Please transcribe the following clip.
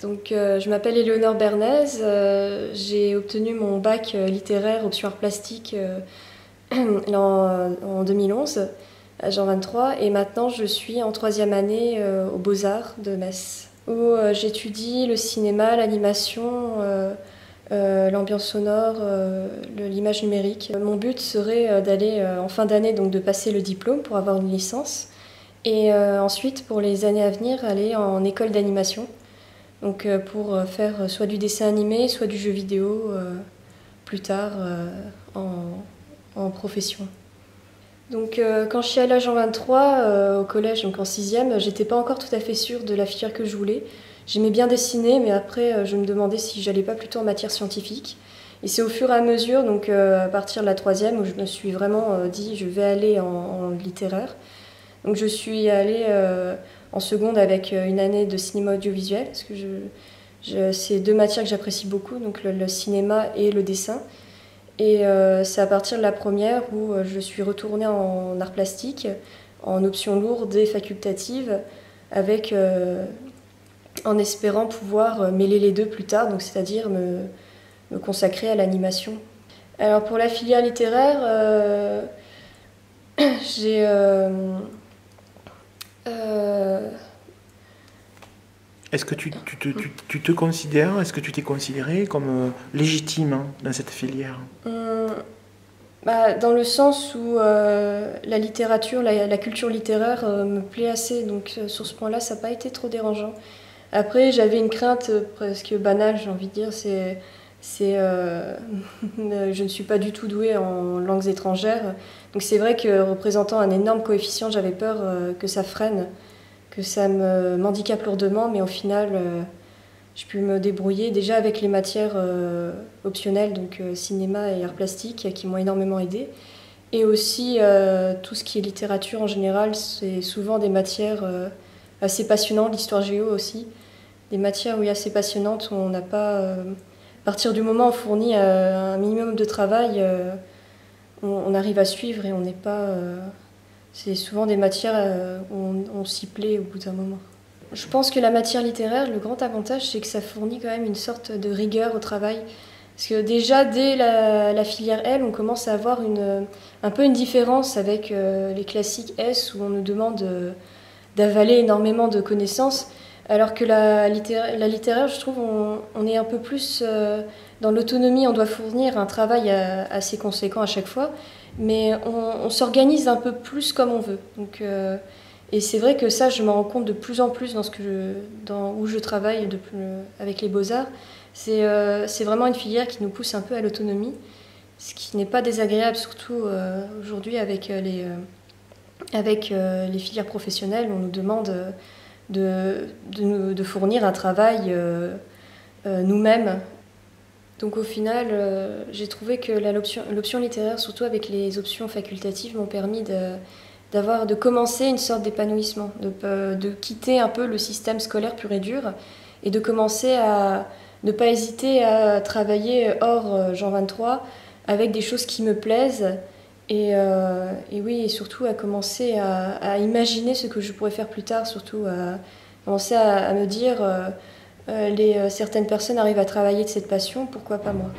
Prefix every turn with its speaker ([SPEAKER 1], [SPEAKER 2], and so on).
[SPEAKER 1] Je m'appelle Éléonore Bernays, j'ai obtenu mon bac littéraire option art plastique en 2011 à Jean 23 et maintenant je suis en troisième année aux Beaux-Arts de Metz où j'étudie le cinéma, l'animation, l'ambiance sonore, l'image numérique. Mon but serait d'aller en fin d'année, donc de passer le diplôme pour avoir une licence et ensuite pour les années à venir aller en école d'animation. Donc pour faire soit du dessin animé, soit du jeu vidéo plus tard en profession. Donc quand je suis allée à Jean 23 au collège, donc en 6e, j'étais pas encore tout à fait sûre de la filière que je voulais. J'aimais bien dessiner, mais après je me demandais si j'allais pas plutôt en matière scientifique. Et c'est au fur et à mesure, donc à partir de la 3e, où je me suis vraiment dit je vais aller en littéraire. Donc je suis allée en seconde avec une année de cinéma audiovisuel, parce que c'est deux matières que j'apprécie beaucoup, donc le cinéma et le dessin. Et c'est à partir de la première où je suis retournée en art plastique, en option lourde et facultative, en espérant pouvoir mêler les deux plus tard, donc c'est-à-dire me consacrer à l'animation. Alors pour la filière littéraire, j'ai...
[SPEAKER 2] Est-ce que tu te considères, est-ce que tu t'es considéré comme légitime dans cette filière?
[SPEAKER 1] Dans le sens où la littérature, la culture littéraire me plaît assez, donc sur ce point-là, ça n'a pas été trop dérangeant. Après, j'avais une crainte presque banale, j'ai envie de dire, je ne suis pas du tout douée en langues étrangères, donc c'est vrai que représentant un énorme coefficient, j'avais peur que ça freine, que ça m'handicape lourdement, mais au final, je peux me débrouiller déjà avec les matières optionnelles, donc cinéma et art plastique, qui m'ont énormément aidée. Et aussi, tout ce qui est littérature en général, c'est souvent des matières assez passionnantes, l'histoire géo aussi, des matières oui, assez passionnantes où on n'a pas... à partir du moment où on fournit un minimum de travail, on arrive à suivre et on n'est pas... c'est souvent des matières où on s'y plaît au bout d'un moment. Je pense que la matière littéraire, le grand avantage, c'est que ça fournit quand même une sorte de rigueur au travail. Parce que déjà, dès la filière L, on commence à avoir un peu une différence avec les classiques S, où on nous demande d'avaler énormément de connaissances. Alors que la littéraire, je trouve, on est un peu plus dans l'autonomie. On doit fournir un travail assez conséquent à chaque fois, mais on s'organise un peu plus comme on veut. Donc, et c'est vrai que ça, je m'en rends compte de plus en plus où je travaille avec les Beaux-Arts. C'est vraiment une filière qui nous pousse un peu à l'autonomie, ce qui n'est pas désagréable, surtout aujourd'hui avec les filières professionnelles. On nous demande de fournir un travail nous-mêmes. Donc au final, j'ai trouvé que l'option littéraire, surtout avec les options facultatives, m'ont permis de commencer une sorte d'épanouissement, de quitter un peu le système scolaire pur et dur et de commencer à ne pas hésiter à travailler hors Jean 23 avec des choses qui me plaisent et oui, et surtout à commencer à imaginer ce que je pourrais faire plus tard, surtout à commencer à me dire certaines personnes arrivent à travailler de cette passion, pourquoi pas moi?